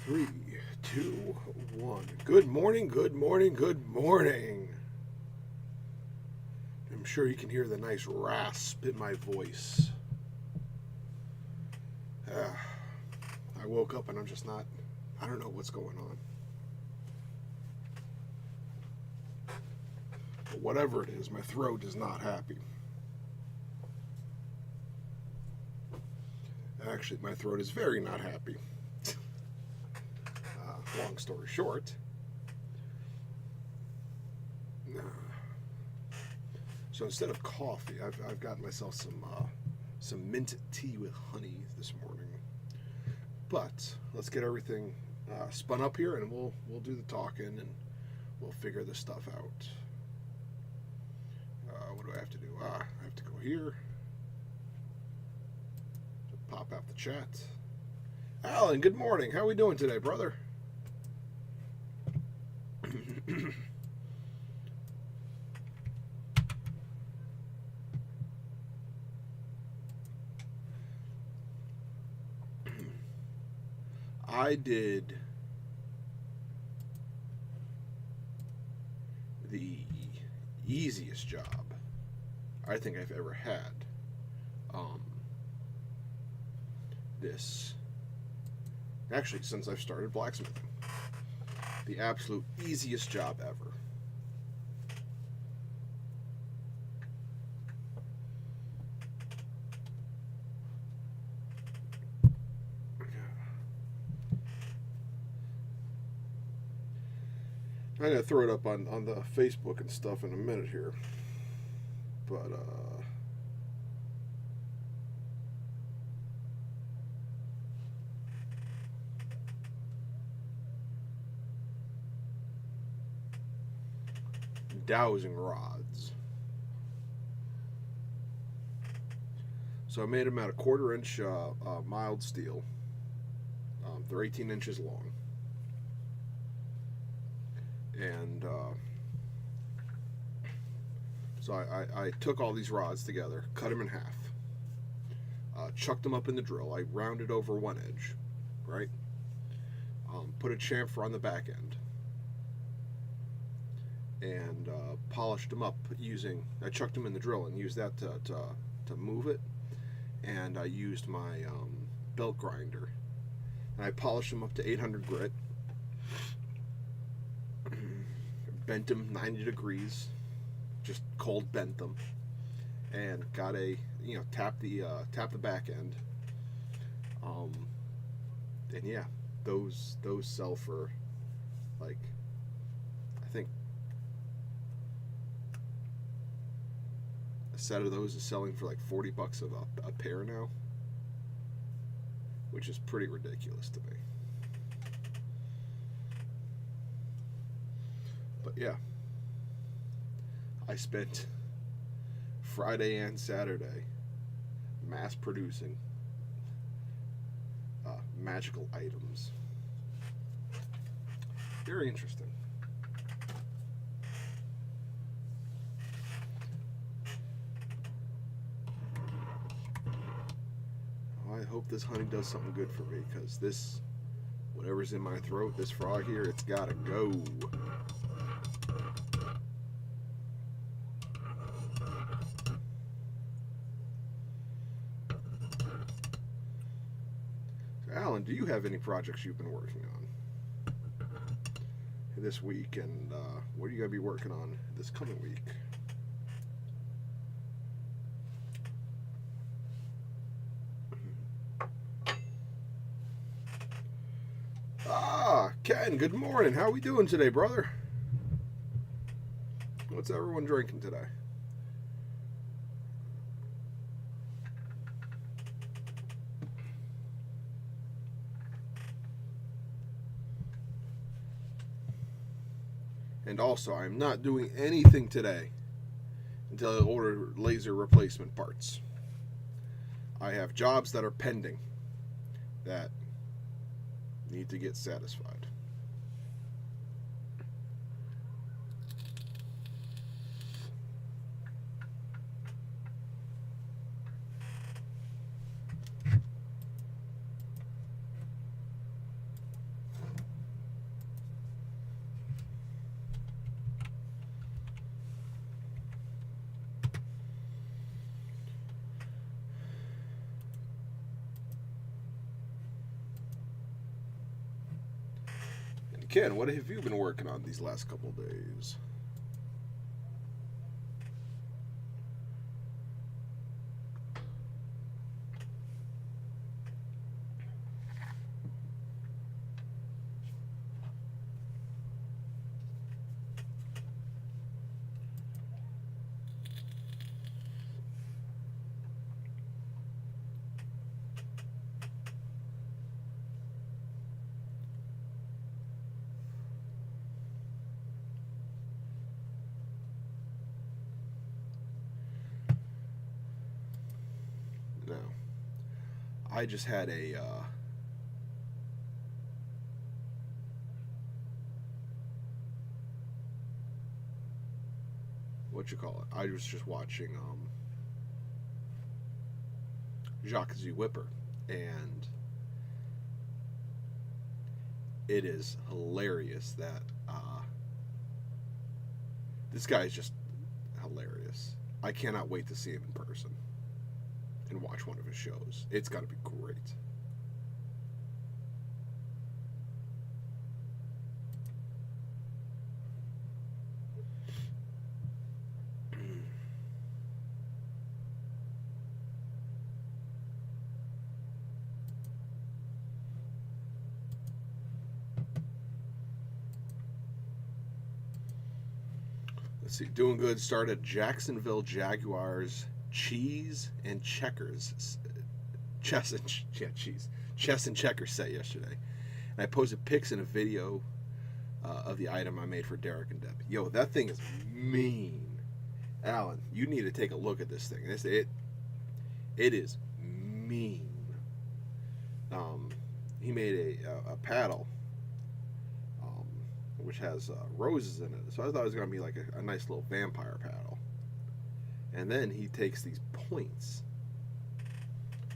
Three, two, one. Good morning, good morning, good morning. I'm sure you can hear the nice rasp in my voice. I woke up and I don't know what's going on. But whatever it is, my throat is not happy. Actually, my throat is very not happy. Long story short, so instead of coffee, I've gotten myself some mint tea with honey this morning. But let's get everything spun up here, and we'll do the talking, and we'll figure this stuff out. What do I have to do? I have to go here. Pop out the chat. Alan, good morning. How are we doing today, brother? I did the easiest job I think I've ever had. Actually, since I've started blacksmithing, the absolute easiest job ever. I'm going to throw it up on the Facebook and stuff in a minute here. But, dowsing rods. So I made them out of 1/4 inch mild steel. They're 18 inches long. And so I took all these rods together, cut them in half, chucked them up in the drill. I rounded over one edge, right? Put a chamfer on the back end, and polished them up I chucked them in the drill and used that to move it. And I used my belt grinder, and I polished them up to 800 grit. Bent them 90 degrees, just cold bent them, and got tap the back end. And yeah, those sell for, like, I think a set of those is selling for like $40 a pair now, which is pretty ridiculous to me. But yeah, I spent Friday and Saturday mass producing magical items. Very interesting. I hope this honey does something good for me, because whatever's in my throat, this frog here, it's gotta go. Alan, do you have any projects you've been working on this week, and what are you going to be working on this coming week? Ken, good morning. How are we doing today, brother? What's everyone drinking today? And also, I'm not doing anything today until I order laser replacement parts. I have jobs that are pending that need to get satisfied. Ken, what have you been working on these last couple of days? No. I just had a what you call it? I was just watching Jacques Z. Whipper, and it is hilarious that this guy is just hilarious. I cannot wait to see him in person and watch one of his shows. It's got to be great. Let's see. Doing good. Started Jacksonville Jaguars cheese and checkers chess and checkers set yesterday, and I posted pics and a video of the item I made for Derek and Deb. Yo, that thing is mean. Alan, you need to take a look at this thing. It is mean. He made a paddle which has roses in it, so I thought it was going to be like a nice little vampire paddle. And then he takes these points,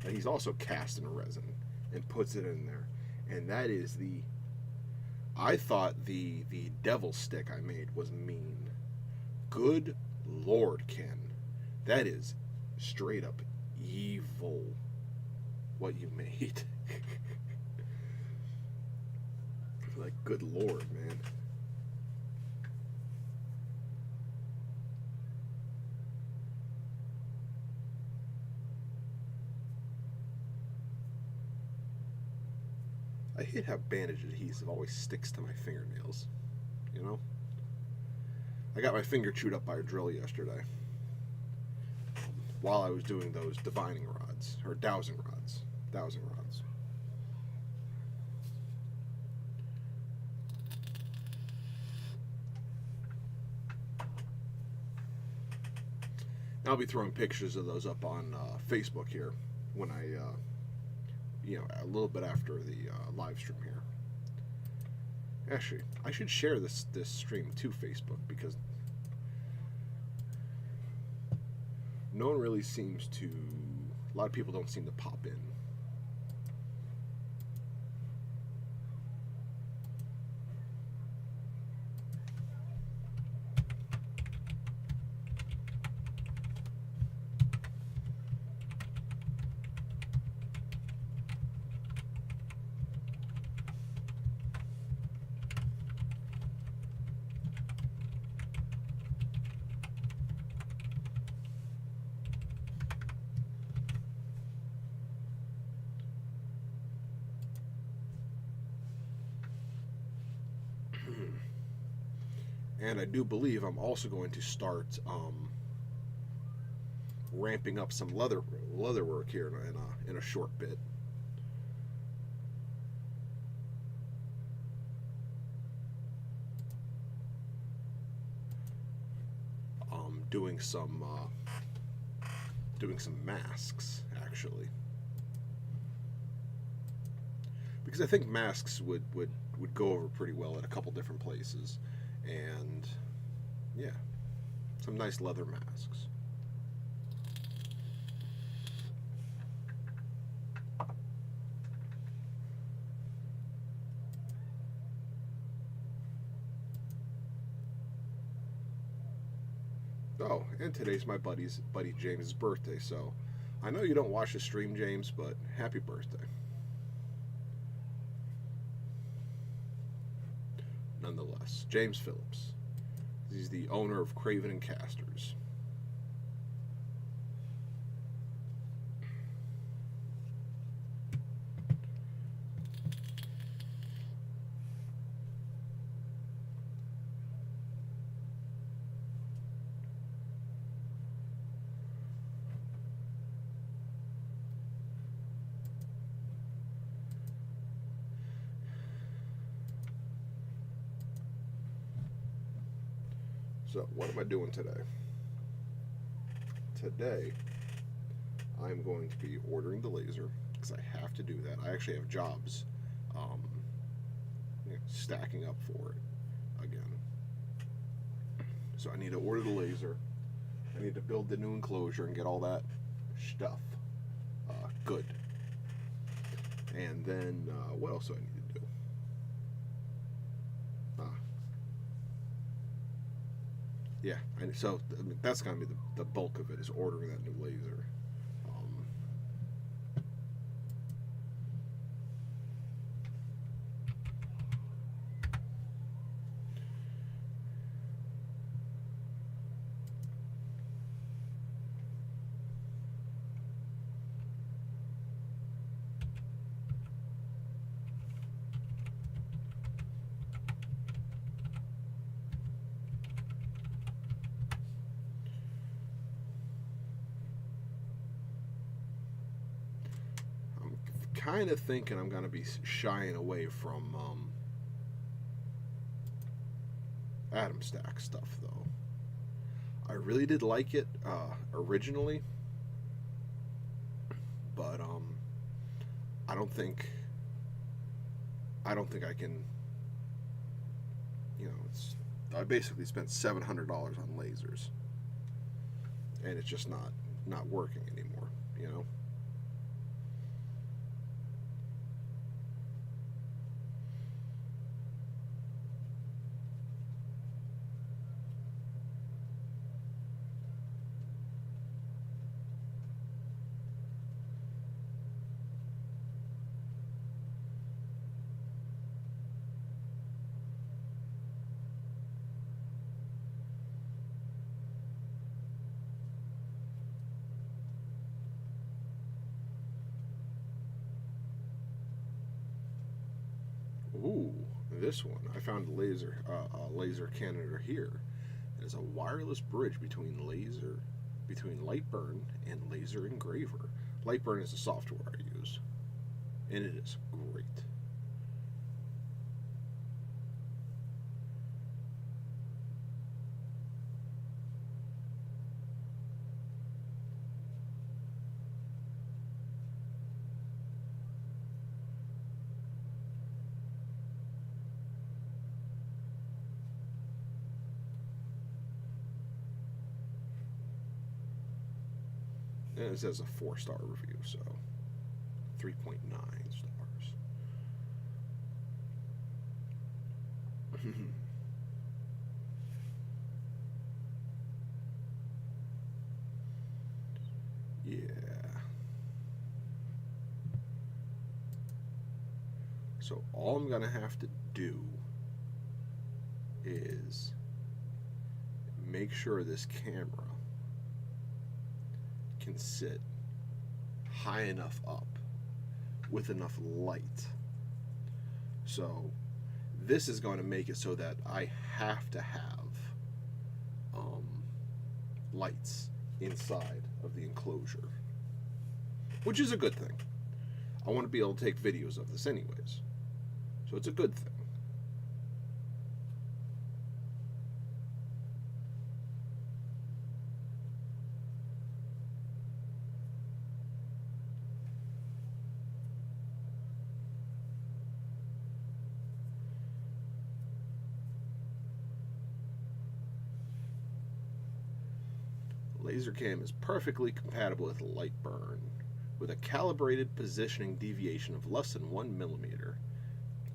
and he's also cast in resin, and puts it in there. And that is I thought the devil stick I made was mean. Good Lord, Ken. That is straight up evil, what you made. Like, good Lord, man. I hate how bandage adhesive always sticks to my fingernails, you know? I got my finger chewed up by a drill yesterday while I was doing those divining rods, or dowsing rods. I'll be throwing pictures of those up on Facebook here when I a little bit after the live stream here. Actually, I should share this stream to Facebook, because no one really seems to, a lot of people don't seem to pop in. And I do believe I'm also going to start ramping up some leather work here in a short bit. Doing some masks, actually, because I think masks would go over pretty well at a couple different places. And yeah, some nice leather masks. Oh, and today's my buddy James' birthday, so I know you don't watch the stream, James, but happy birthday. nonetheless. James Phillips. He's the owner of Craven and Casters. So, what am I doing today? Today, I'm going to be ordering the laser, because I have to do that. I actually have jobs stacking up for it again. So I need to order the laser. I need to build the new enclosure and get all that stuff good. And then, what else do I need to do? Yeah, so that's going to be the bulk of it, is ordering that new laser. Kind of thinking I'm going to be shying away from atom stack stuff, though. I really did like it originally, but I don't think I can. I basically spent $700 on lasers, and it's just not working anymore. Ooh, this one. I found a laser cannoner here. It is a wireless bridge between Lightburn and Laser Engraver. Lightburn is the software I use, and it is great. And it says a 4-star review, so 3.9 stars. Yeah. So all I'm going to have to do is make sure this camera can sit high enough up with enough light. So this is going to make it so that I have to have lights inside of the enclosure, which is a good thing. I want to be able to take videos of this anyways, so it's a good thing. LaserCam is perfectly compatible with Lightburn, with a calibrated positioning deviation of less than 1 millimeter,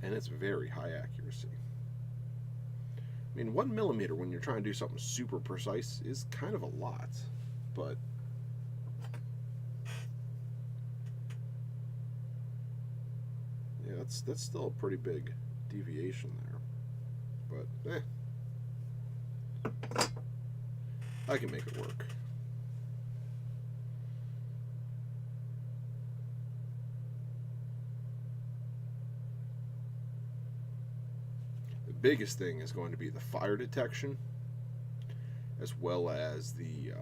and it's very high accuracy. I mean, 1 millimeter when you're trying to do something super precise is kind of a lot, but yeah, that's still a pretty big deviation there. but I can make it work. The biggest thing is going to be the fire detection, as well as the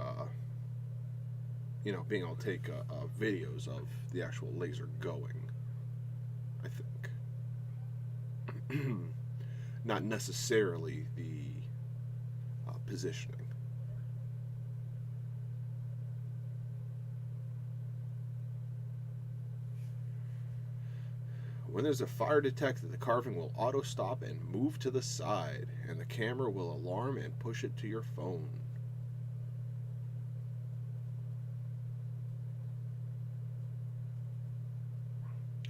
being able to take videos of the actual laser going, I think. Not necessarily the positioning. When there's a fire detected, the carving will auto-stop and move to the side, and the camera will alarm and push it to your phone.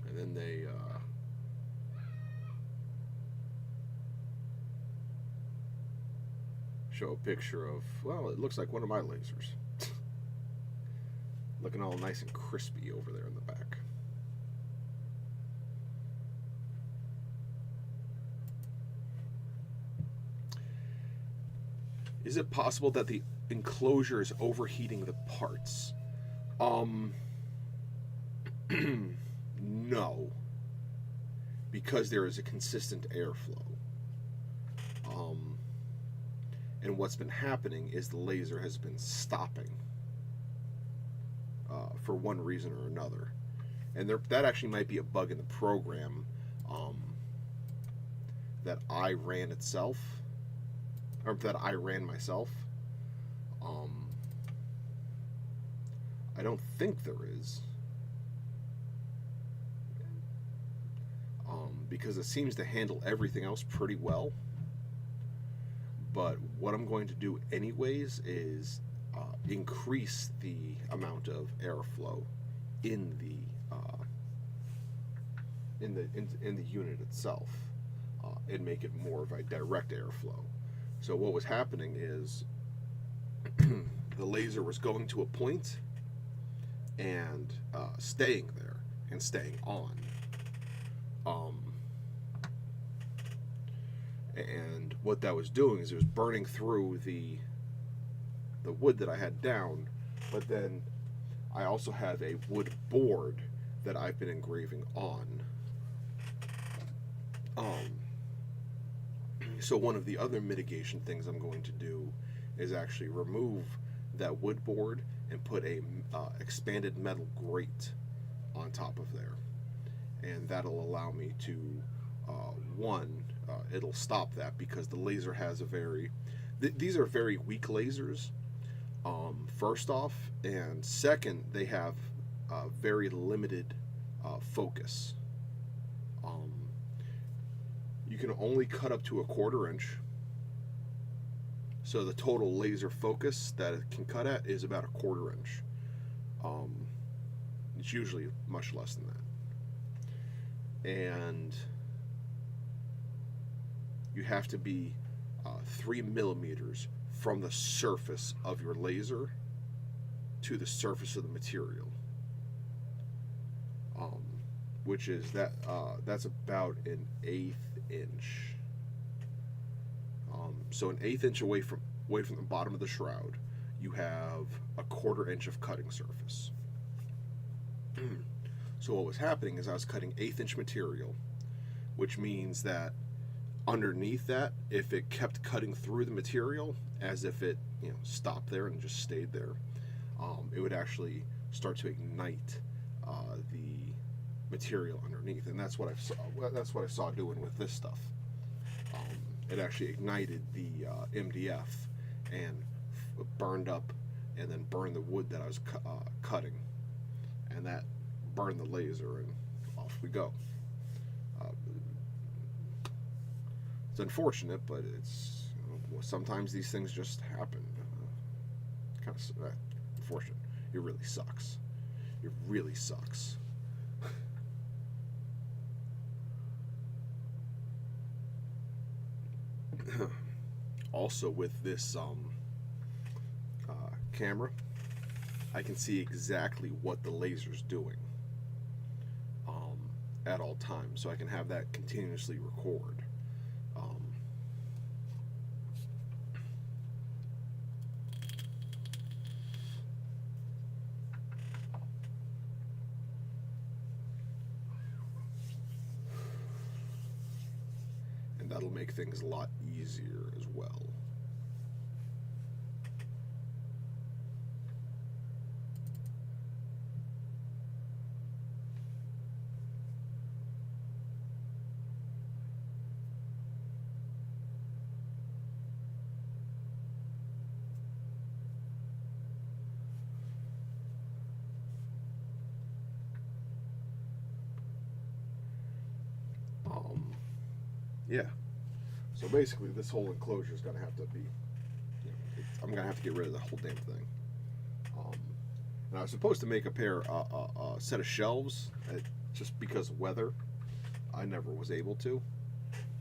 And then they show a picture of, well, it looks like one of my lasers. Looking all nice and crispy over there in the back. Is it possible that the enclosure is overheating the parts? No, because there is a consistent airflow. And what's been happening is the laser has been stopping for one reason or another. And that actually might be a bug in the program that I ran itself, or that I ran myself. I don't think there is. Because it seems to handle everything else pretty well. But what I'm going to do anyways is increase the amount of airflow in the unit itself and make it more of a direct airflow. So what was happening is the laser was going to a point and staying there and staying on. And what that was doing is it was burning through the wood that I had down, but then I also have a wood board that I've been engraving on. So one of the other mitigation things I'm going to do is actually remove that wood board and put a expanded metal grate on top of there, and that'll allow me to it'll stop that, because the laser has a these are very weak lasers, first off, and second, they have very limited focus. You can only cut up to a 1/4 inch, so the total laser focus that it can cut at is about a 1/4 inch. It's usually much less than that, and you have to be 3 millimeters from the surface of your laser to the surface of the material, which is that's about an 1/8 inch. So an 1/8 inch away from the bottom of the shroud, you have a 1/4 inch of cutting surface. So what was happening is I was cutting 1/8 inch material, which means that underneath that, if it kept cutting through the material as if it stopped there and just stayed there, it would actually start to ignite the material underneath, and that's what I saw doing with this stuff. It actually ignited the MDF and burned up, and then burned the wood that I was cutting, and that burned the laser, and off we go. It's unfortunate, but it's sometimes these things just happen. Kind of unfortunate. It really sucks. It really sucks. Also, with this camera, I can see exactly what the laser's doing at all times, so I can have that continuously record. that'll make things a lot easier as well. Yeah. So basically, this whole enclosure is going to have to be, I'm going to have to get rid of the whole damn thing. And I was supposed to make a set of shelves, just because of weather. I never was able to.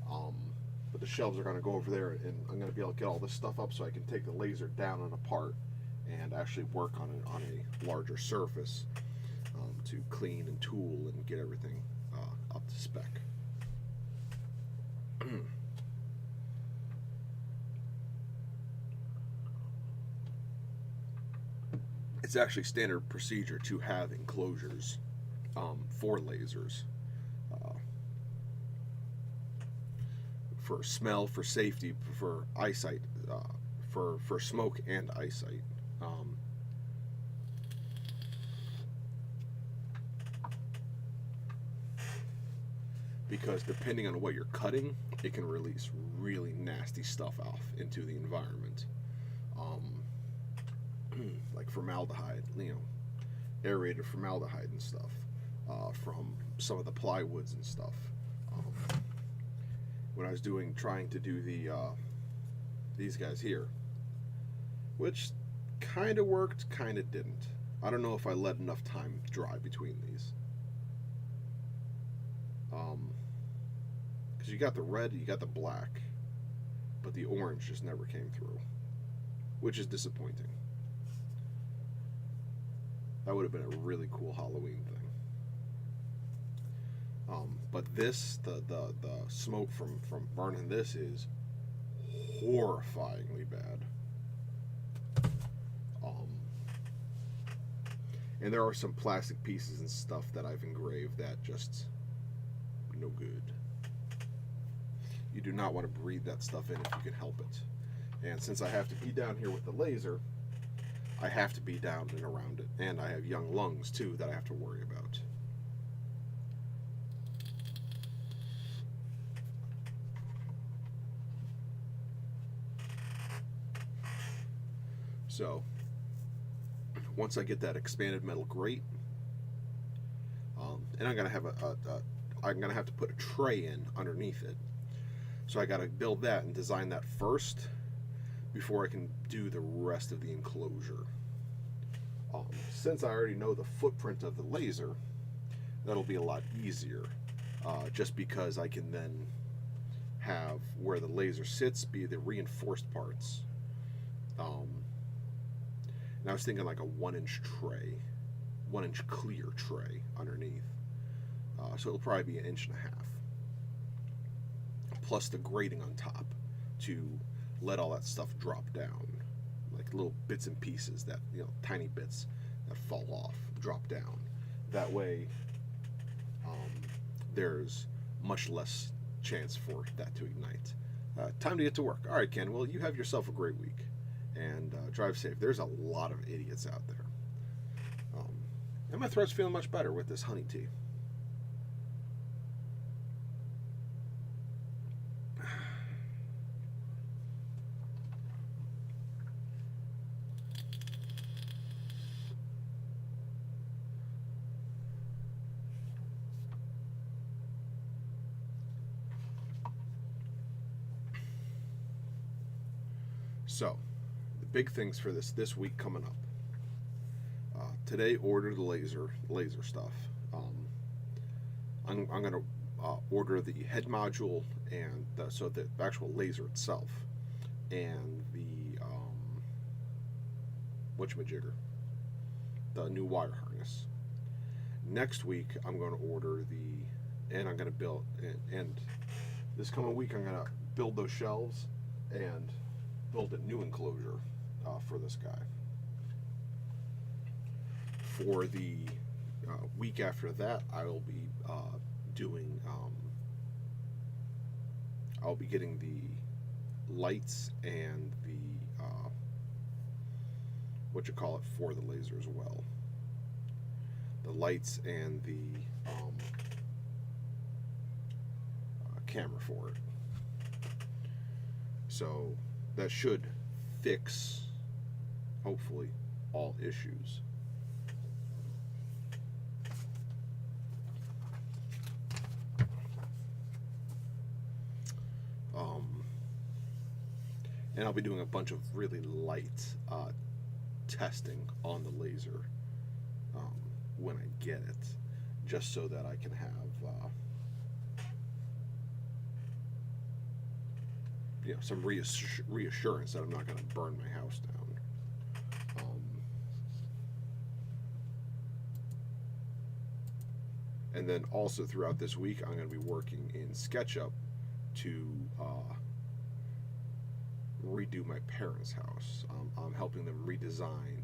But the shelves are going to go over there, and I'm going to be able to get all this stuff up so I can take the laser down and apart and actually work on a larger surface to clean and tool and get everything up to spec. It's actually standard procedure to have enclosures for lasers, for smell, for safety, for eyesight, for smoke and eyesight. Because depending on what you're cutting, it can release really nasty stuff off into the environment. Like formaldehyde, aerated formaldehyde and stuff, from some of the plywoods and stuff. When I was trying to do these guys here, which kind of worked, kind of didn't. I don't know if I let enough time dry between these. Because you got the red, you got the black, but the orange just never came through, which is disappointing. That would have been a really cool Halloween thing. But this, the smoke from burning this is horrifyingly bad. And there are some plastic pieces and stuff that I've engraved that just no good. You do not want to breathe that stuff in if you can help it. And since I have to be down here with the laser, I have to be down and around it. And I have young lungs too that I have to worry about. So once I get that expanded metal grate, and I'm gonna have I'm gonna have to put a tray in underneath it. So I gotta build that and design that first before I can do the rest of the enclosure. Since I already know the footprint of the laser, that'll be a lot easier, just because I can then have where the laser sits be the reinforced parts. And I was thinking like a 1-inch tray, 1-inch clear tray underneath. So it'll probably be 1.5 inches, plus the grating on top to let all that stuff drop down, like little bits and pieces that, tiny bits that fall off, drop down. That way, there's much less chance for that to ignite. Time to get to work. All right, Ken, well, you have yourself a great week, and drive safe. There's a lot of idiots out there. And my throat's feeling much better with this honey tea. So, the big things for this week coming up. Today, order the laser stuff. I'm going to order the head module and the actual laser itself, and the whatchamajigger, the new wire harness. Next week, I'm going to order and I'm going to build, and this coming week, I'm going to build those shelves and build a new enclosure for this guy. For the week after that, I will be doing I'll be getting the lights and the for the laser as well. The lights and the camera for it. So that should fix, hopefully, all issues. And I'll be doing a bunch of really light testing on the laser when I get it, just so that I can have some reassurance that I'm not going to burn my house down. And then also throughout this week, I'm going to be working in SketchUp to redo my parents' house. I'm helping them redesign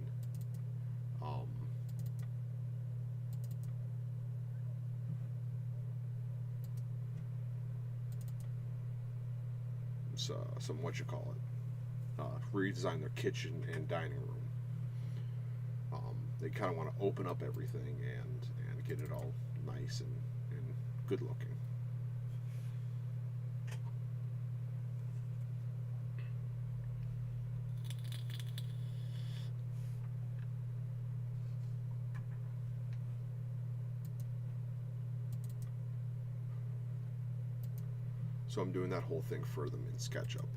some redesign their kitchen and dining room. They kind of want to open up everything and get it all nice and good looking. So I'm doing that whole thing for them in SketchUp.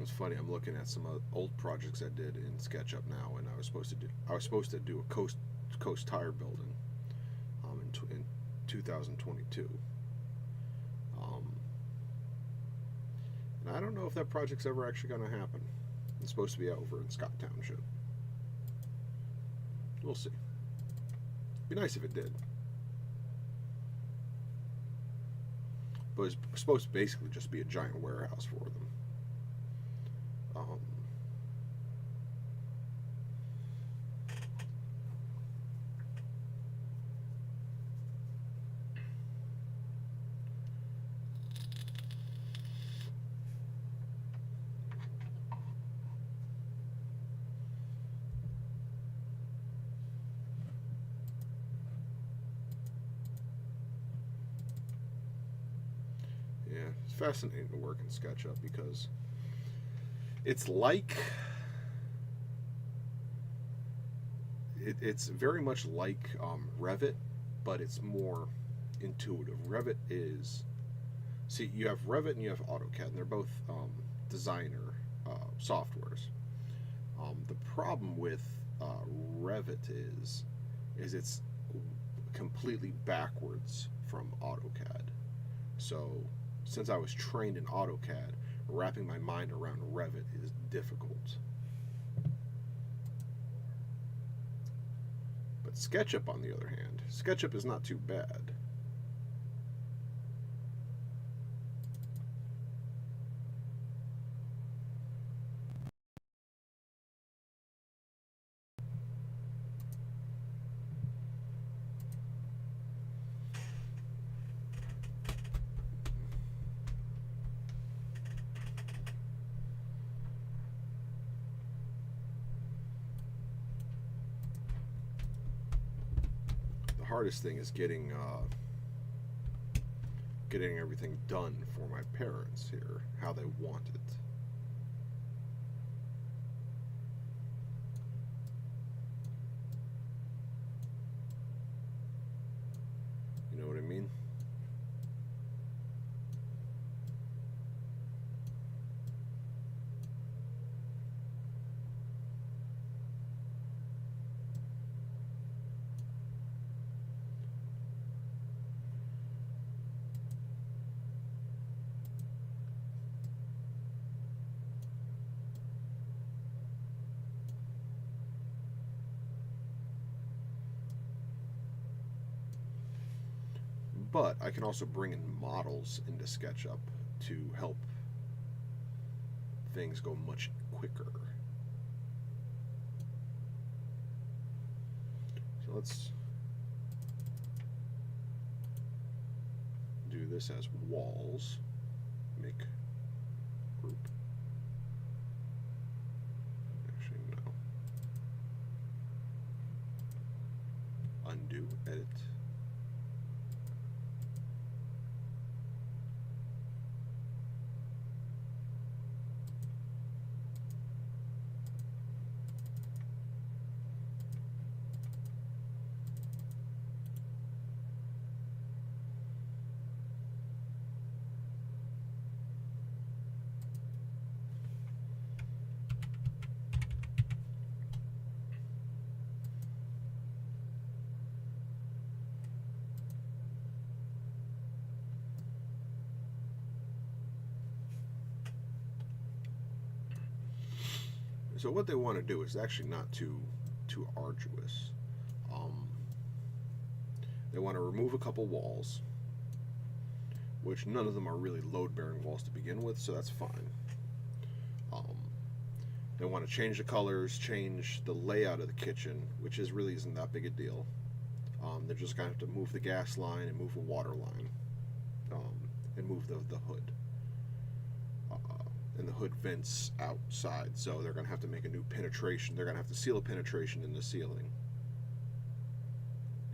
It's funny. I'm looking at some old projects I did in SketchUp now, and I was supposed to do a coast tire building in 2022. And I don't know if that project's ever actually going to happen. It's supposed to be over in Scott Township. We'll see. Be nice if it did. But it's supposed to basically just be a giant warehouse for them. Yeah, it's fascinating to work in SketchUp because it's it's very much like Revit, but it's more intuitive. Revit is, see, you have Revit and you have AutoCAD, and they're both designer softwares. The problem with Revit is it's completely backwards from AutoCAD. So since I was trained in AutoCAD, wrapping my mind around Revit is difficult. But SketchUp, on the other hand, SketchUp is not too bad. The hardest thing is getting everything done for my parents here, how they want it. You know what I mean? But I can also bring in models into SketchUp to help things go much quicker. So let's do this as walls. Make group. Actually, no. Undo, edit. So what they want to do is actually not too arduous. They want to remove a couple walls, which none of them are really load-bearing walls to begin with, so that's fine. They want to change the colors, change the layout of the kitchen, which really isn't that big a deal. They're just going to have to move the gas line and move a water line, and move the hood. And the hood vents outside, so they're going to have to make a new penetration. They're going to have to seal a penetration in the ceiling,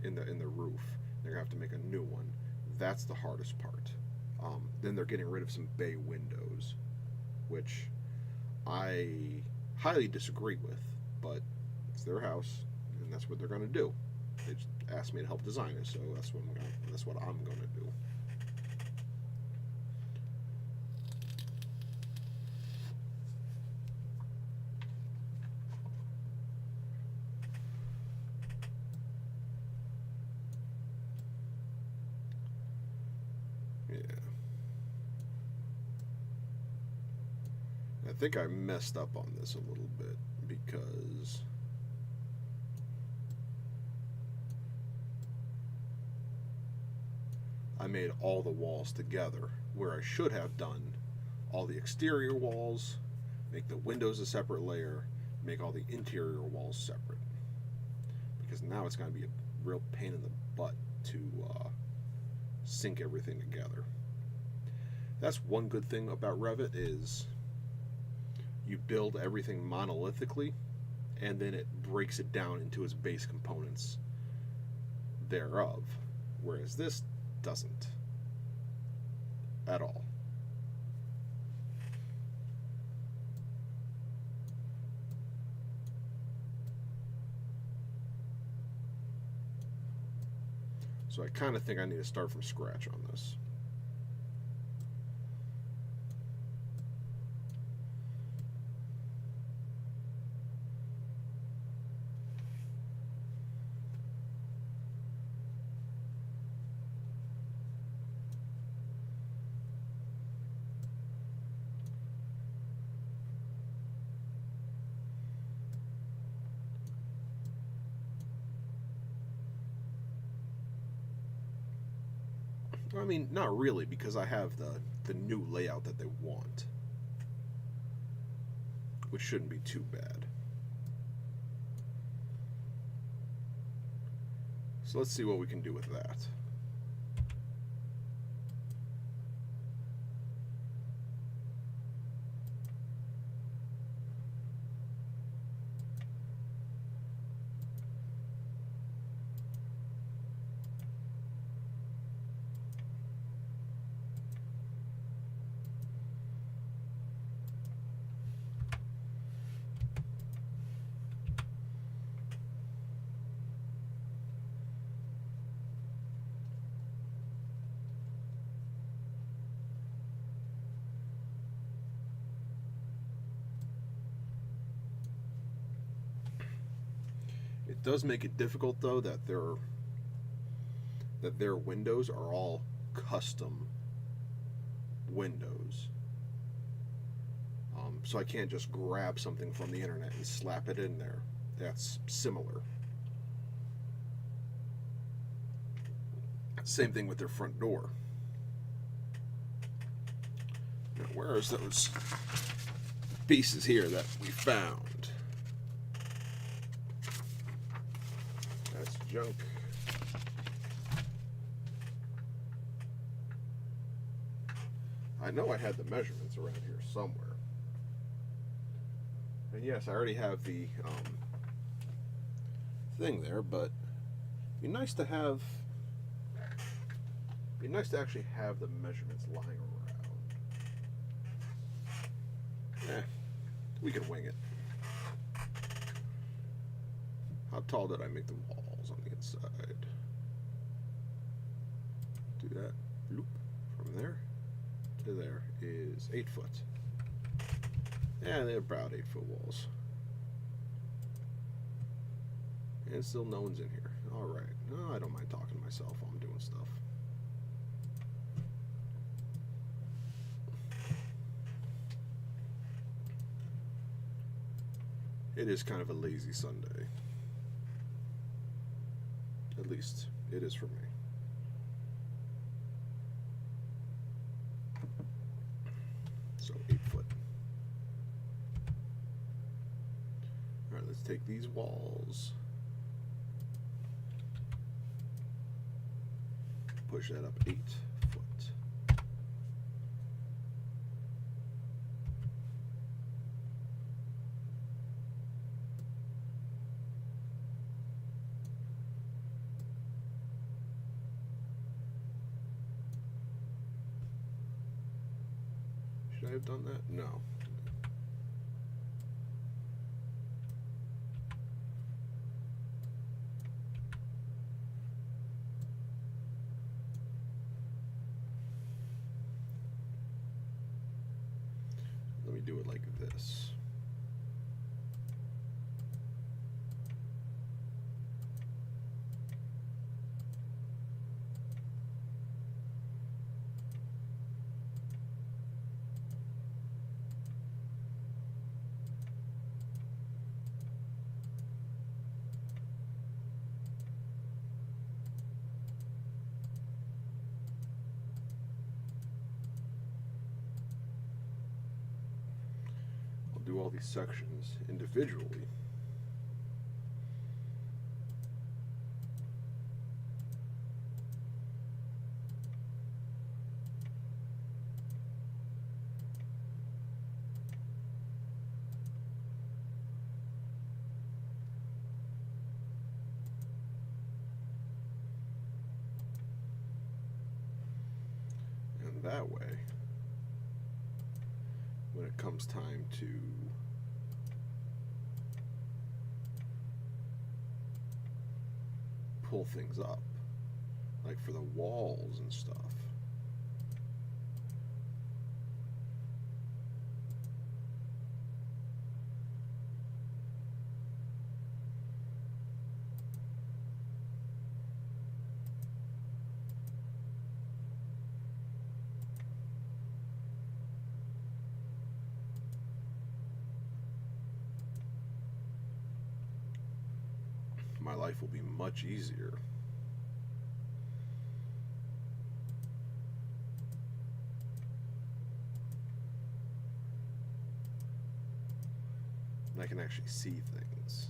in the roof. They're going to have to make a new one. That's the hardest part. Then they're getting rid of some bay windows, which I highly disagree with, but it's their house, and that's what they're going to do. They just asked me to help design it, so that's what I'm going to do. I think I messed up on this a little bit because I made all the walls together, where I should have done all the exterior walls, make the windows a separate layer, make all the interior walls separate. Because now it's going to be a real pain in the butt to sync everything together. That's one good thing about Revit is you build everything monolithically, and then it breaks it down into its base components thereof, whereas this doesn't at all. So I kind of think I need to start from scratch on this. I mean, not really, because I have the new layout that they want, which shouldn't be too bad. So let's see what we can do with that. It does make it difficult, though, that their windows are all custom windows. So I can't just grab something from the internet and slap it in there. That's similar. Same thing with their front door. Now, where's those pieces here that we found? That's junk. I know I had the measurements around here somewhere. And yes, I already have the thing there, but it'd be nice to have. It'd be nice to actually have the measurements lying around. We can wing it. How tall did I make the walls on the inside? Do that. Loop. From there to there is 8 foot. Yeah, they're about 8 foot walls. And still no one's in here. Alright. No, I don't mind talking to myself while I'm doing stuff. It is kind of a lazy Sunday. At least it is for me. So 8 foot. Alright, let's take these walls. Push that up 8 foot. Should I have done that? No. Let me do it like this. Do all these sections individually. And that way, when it comes time to pull things up, like for the walls and stuff, my life will be much easier. And I can actually see things.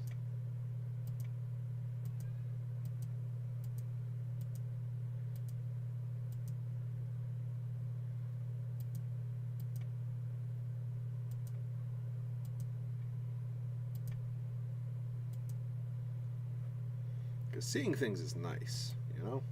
Because seeing things is nice, you know?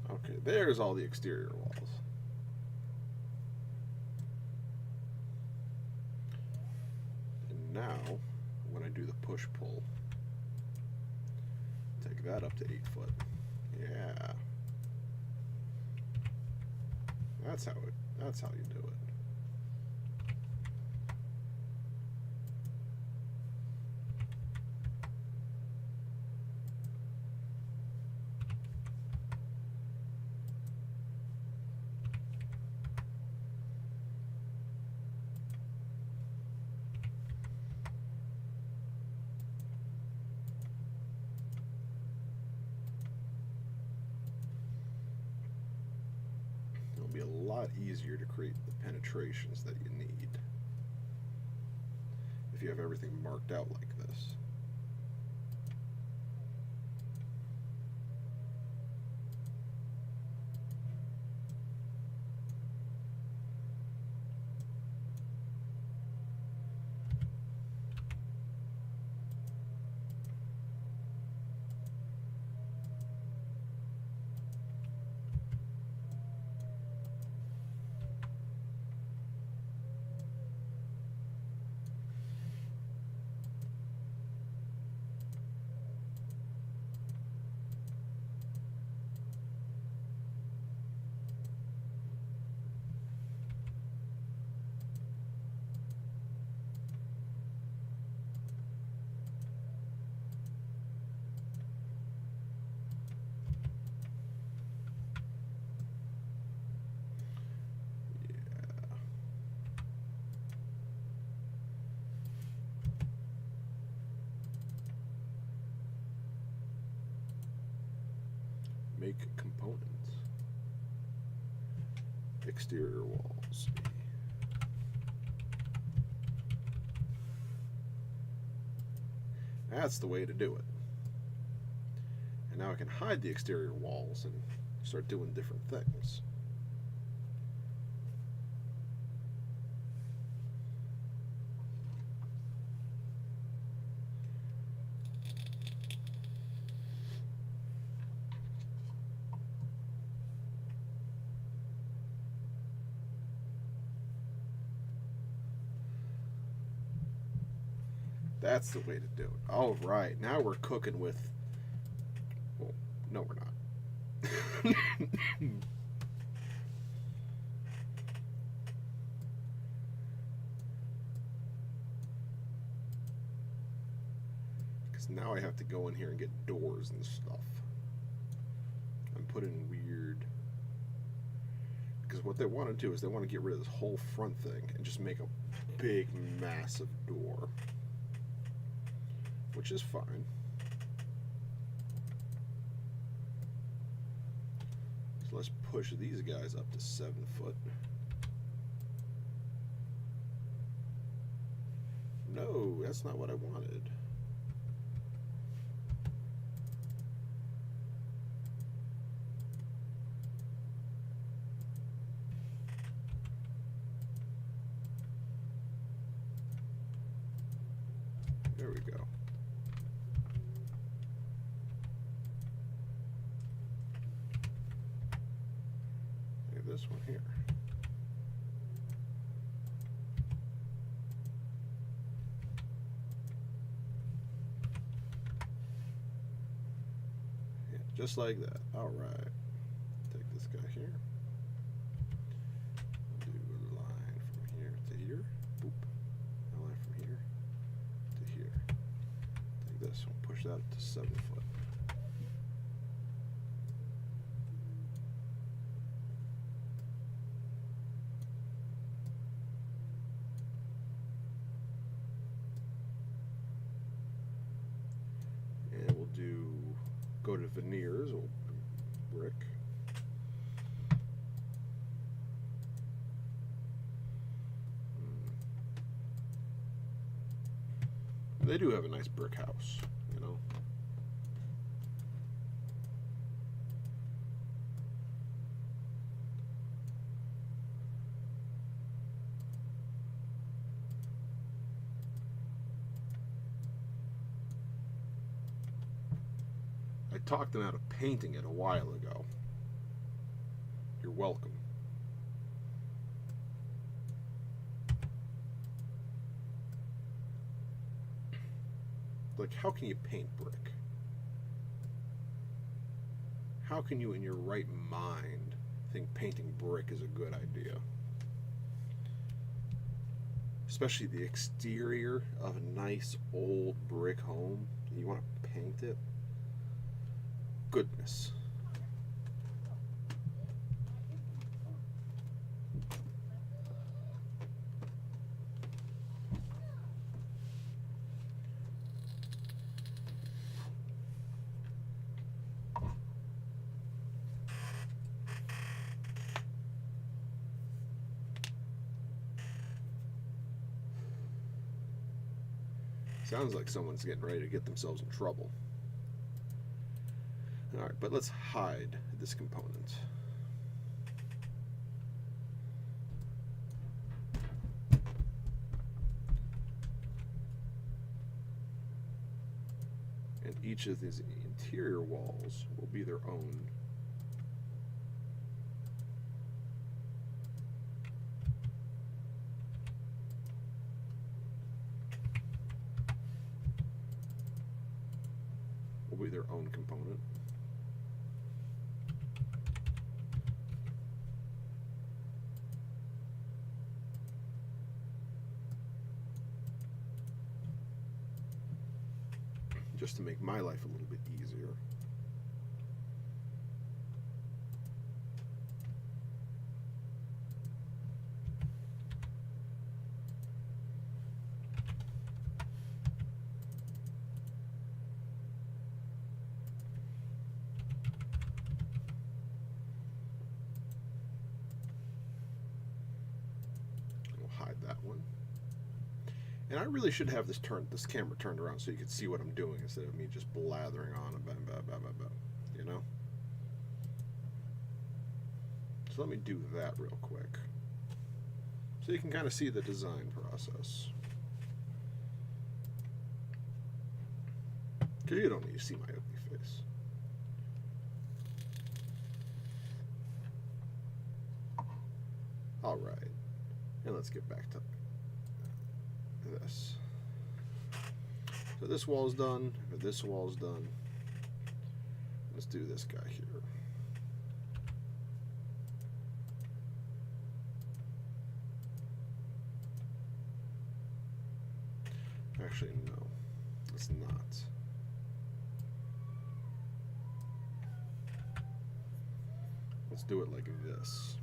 Okay, there's all the exterior walls. And now, when I do the push-pull, take that up to 8 foot. Yeah. That's how That's how you do it. It'll be a lot easier to create the penetrations that you need if you have everything marked out like this. Make components. Exterior walls. That's the way to do it. And now I can hide the exterior walls and start doing different things. That's the way to do it. All right, now we're cooking with... Well, no, we're not. Because now I have to go in here and get doors and stuff. And put in weird... Because what they want to do is they want to get rid of this whole front thing and just make a big, massive door. Which is fine. So let's push these guys up to 7 foot. No, that's not what I wanted. There we go. This one here. Yeah, just like that. All right. Take this guy here. Do a line from here to here. Boop. A line from here to here. Take this one. Push that to 7 foot. Go to veneers or brick. They do have a nice brick house, you know. I talked them out of painting it a while ago. You're welcome. Like, how can you paint brick? How can you, in your right mind, think painting brick is a good idea? especially the exterior of a nice old brick home, and you want to paint it. Goodness. Sounds like someone's getting ready to get themselves in trouble. Alright, but let's hide this component. And each of these interior walls will be their own component. Just to make my life a little bit easier. That one. And I really should have this camera turned around so you can see what I'm doing instead of me just blathering on about, you know? So let me do that real quick so you can kind of see the design process. Because you don't need to see my ugly face. All right. And let's get back to this. So this wall's done. This wall's done. Let's do this guy here. Actually, no. It's not. Let's do it like this.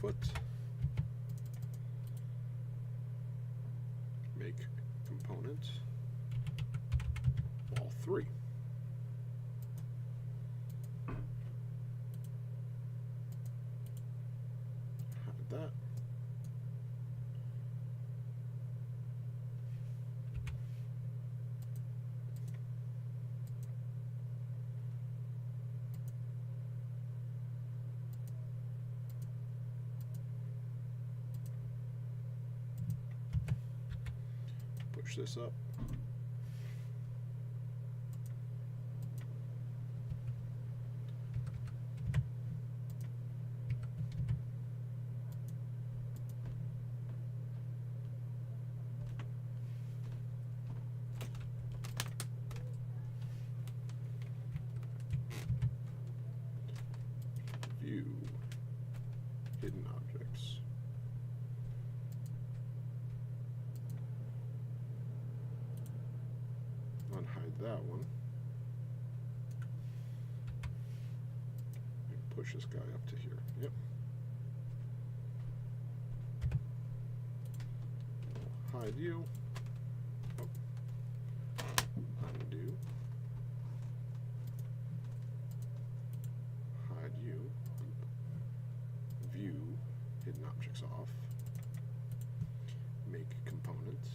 Foot. Make component. Wall 3. Hide that. Push this up. View hidden objects. Unhide that one. And push this guy up to here. Yep. hide you. Oh. Undo. Hide you. View hidden objects off. Make components.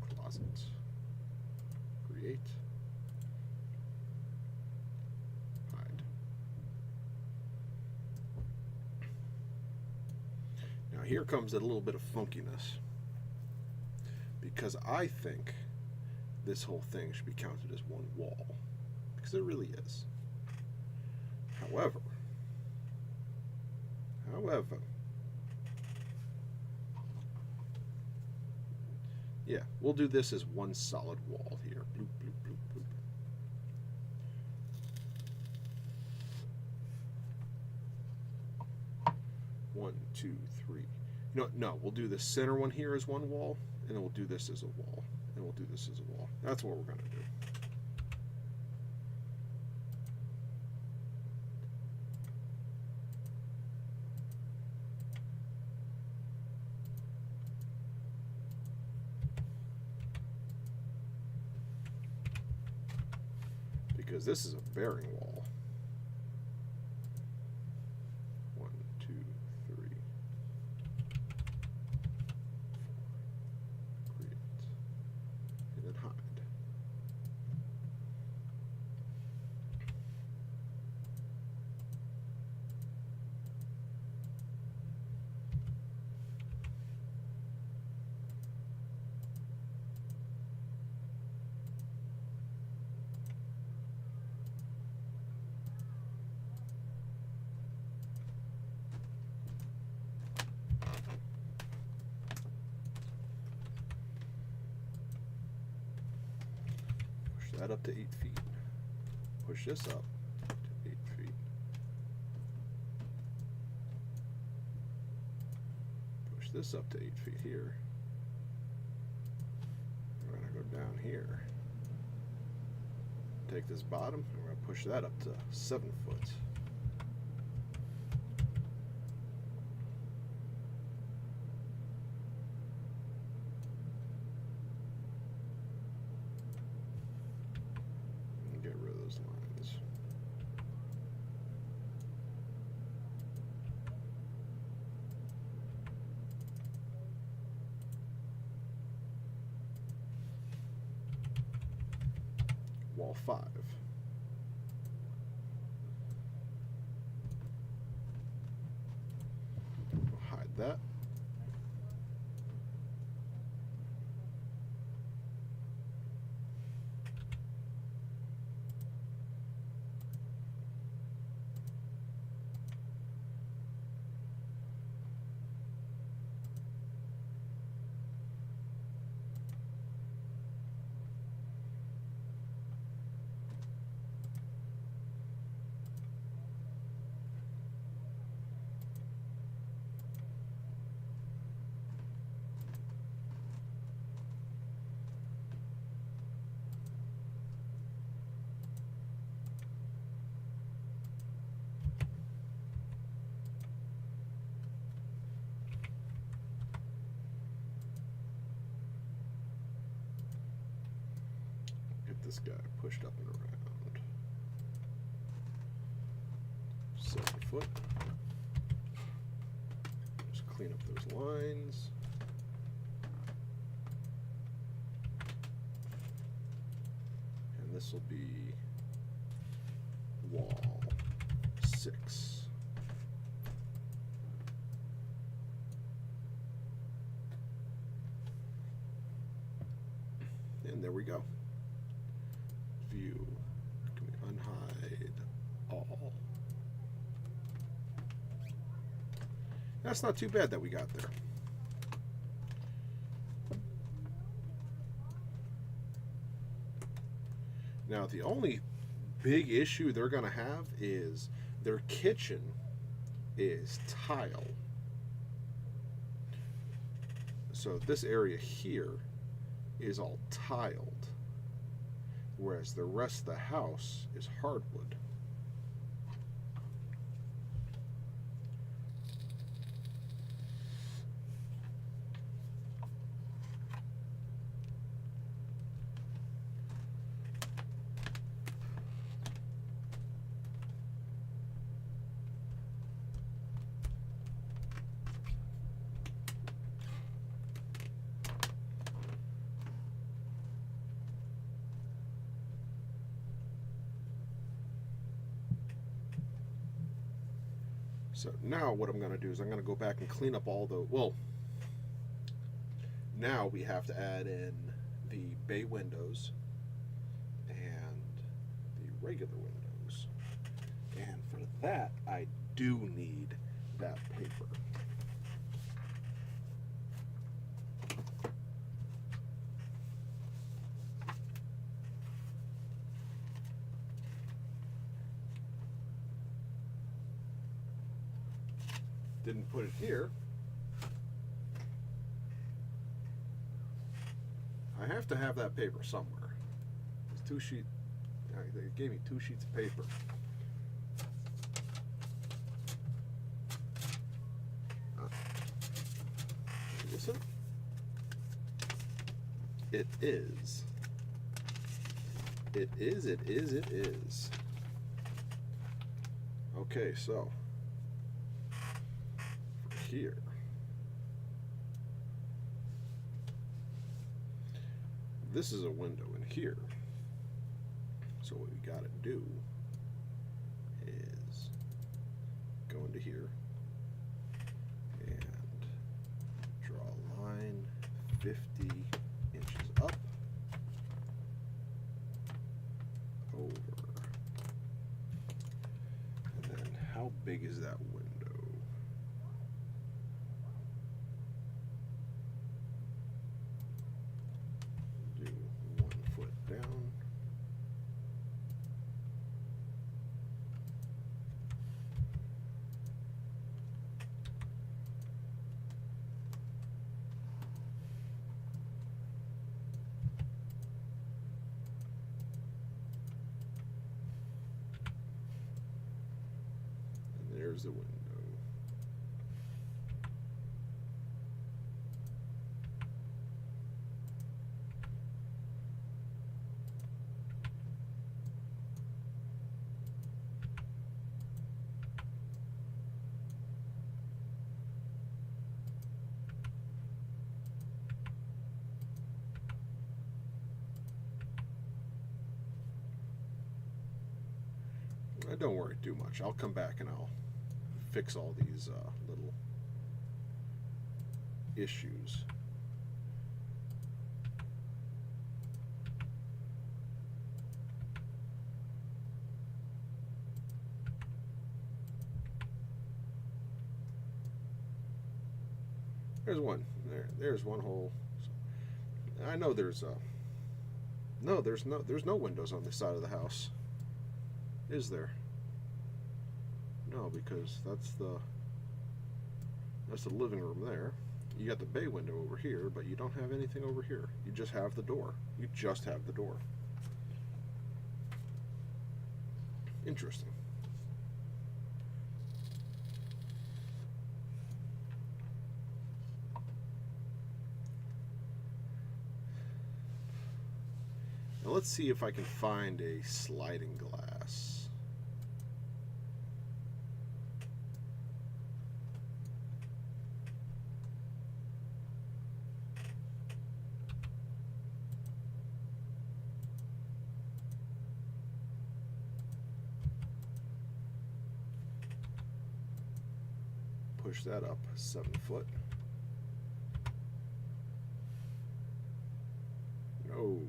Closets. Create. Hide. Now here comes a little bit of funkiness, because I think this whole thing should be counted as one wall, because it really is. However, yeah, we'll do this as one solid wall here. Bloop, bloop, bloop, bloop. One, two, three. No, we'll do the center one here as one wall, and then we'll do this as a wall, and we'll do this as a wall. That's what we're going to do. Because this is a bearing wall. 1, 2, 3, 4. Create. And then hide. That up to 8 feet. Push this up to 8 feet. Push this up to 8 feet here. We're going to go down here. Take this bottom, and we're going to push that up to 7 foot. Lines. Wall 5. We'll hide that. This guy pushed up and around. 7 foot. Just clean up those lines. And this will be wall 6. And there we go. View, can we unhide all? That's not too bad that we got there. Now the only big issue they're going to have is their kitchen is tile. So this area here is all tiled, whereas the rest of the house is hardwood. So now what I'm going to do is I'm going to go back and clean up all the, well, now we have to add in the bay windows and the regular windows. And for that, I do need that paper. Didn't put it here. I have to have that paper somewhere. It's they gave me 2 sheets of paper. Is it? It is. It is, it is, it is. Okay, so here. This is a window in here. So what we gotta do is go into here and draw a line 50 inches up, over, and then how big is that window? Do 1 foot down. There's the window. Don't worry too much. I'll come back and I'll fix all these little issues. There's one. There's one hole. I know there's no, there's no windows on this side of the house. Is there? No, because that's the living room there. You got the bay window over here, but you don't have anything over here. You just have the door. You just have the door. Interesting. Now let's see if I can find a sliding glass. Push that up 7 foot. No.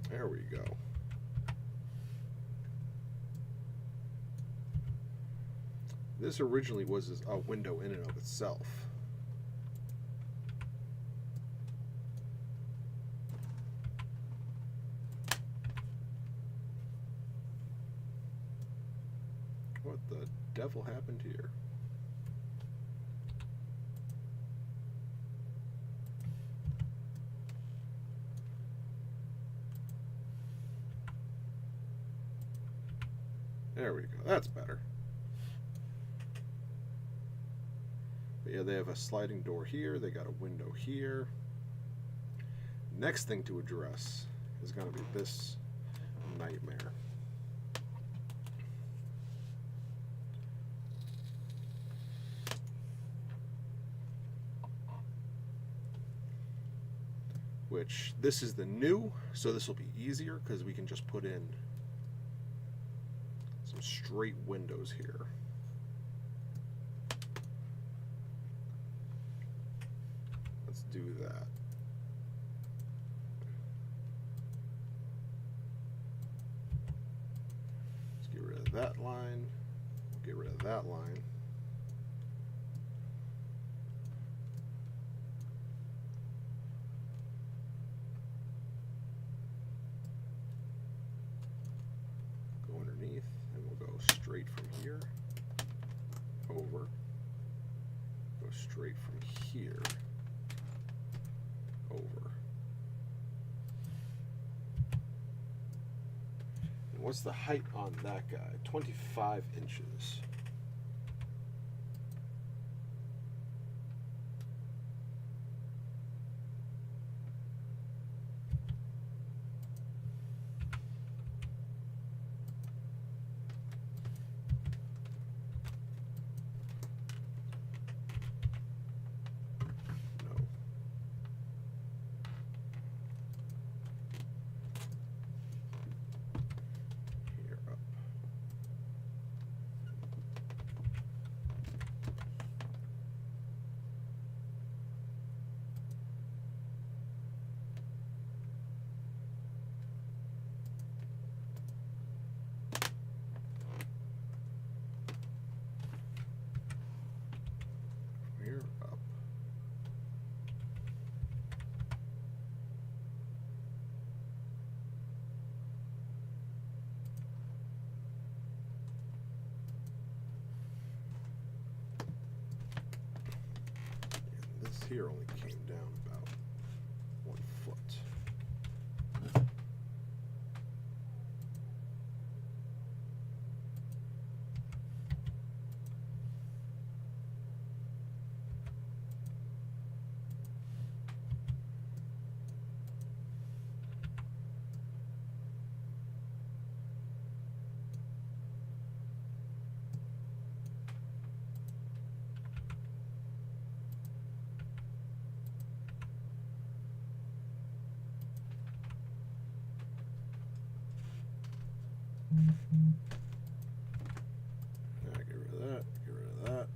There we go. This originally was a window in and of itself. What the devil happened here? There we go. That's better. But yeah, they have a sliding door here. They got a window here. Next thing to address is going to be this nightmare. which this is the new, so this will be easier because we can just put in some straight windows here. Let's do that. Let's get rid of that line. We'll get rid of that line. Straight from here over, go straight from here over. And what's the height on that guy? 25 inches. Up. And this here only came down about 1 foot. Get rid of that, get rid of that.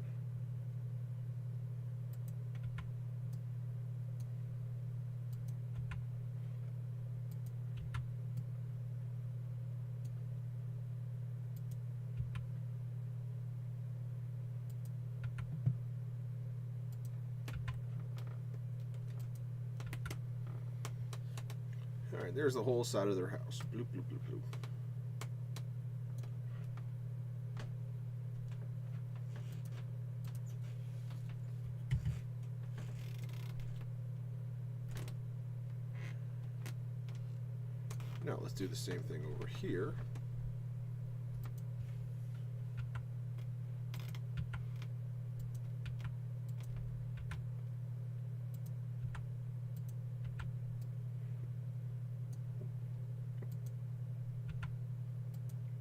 All right, there's the whole side of their house. Bloop, bloop, bloop, bloop. Now let's do the same thing over here.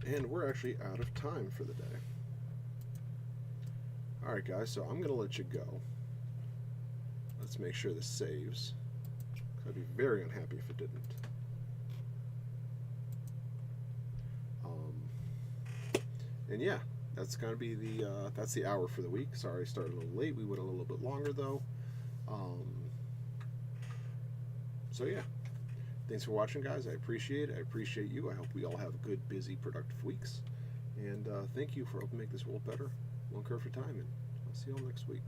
And we're actually out of time for the day. Alright guys, so I'm going to let you go. Let's make sure this saves. I'd be very unhappy if it didn't. And yeah, that's going to be that's the hour for the week. Sorry I started a little late. We went a little bit longer though. So yeah, thanks for watching guys. I appreciate it. I appreciate you. I hope we all have good, busy, productive weeks. And thank you for helping make this world better. One kerf at a time, and I'll see you all next week.